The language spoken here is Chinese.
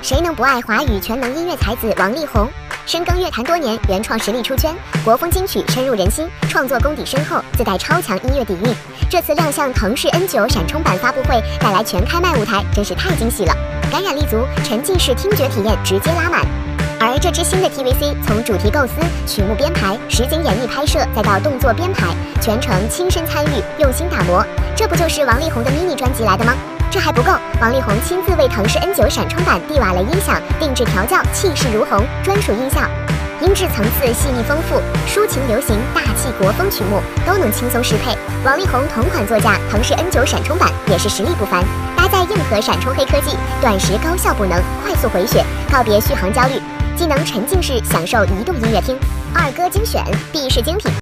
谁能不爱华语全能音乐才子王力宏？深耕乐坛多年，原创实力出圈，国风金曲深入人心，创作功底深厚，自带超强音乐底蕴。这次亮相腾势 N9闪充版发布会，带来全开麦舞台，真是太惊喜了！感染力足，沉浸式听觉体验直接拉满。而这支新的 TVC 从主题构思、曲目编排、实景演绎拍摄，再到动作编排，全程亲身参与，用心打磨。这不就是王力宏的 mini 专辑来的吗？这还不够，王力宏亲自为腾势 N9闪充版蒂瓦雷音响定制调教，气势如虹，专属音效，音质层次细腻丰富，抒情流行、大气国风曲目都能轻松适配。王力宏同款座驾腾势 N9闪充版也是实力不凡，搭载硬核闪充黑科技，短时高效补能，快速回血，告别续航焦虑，既能沉浸式享受移动音乐厅。二哥精选必是精品。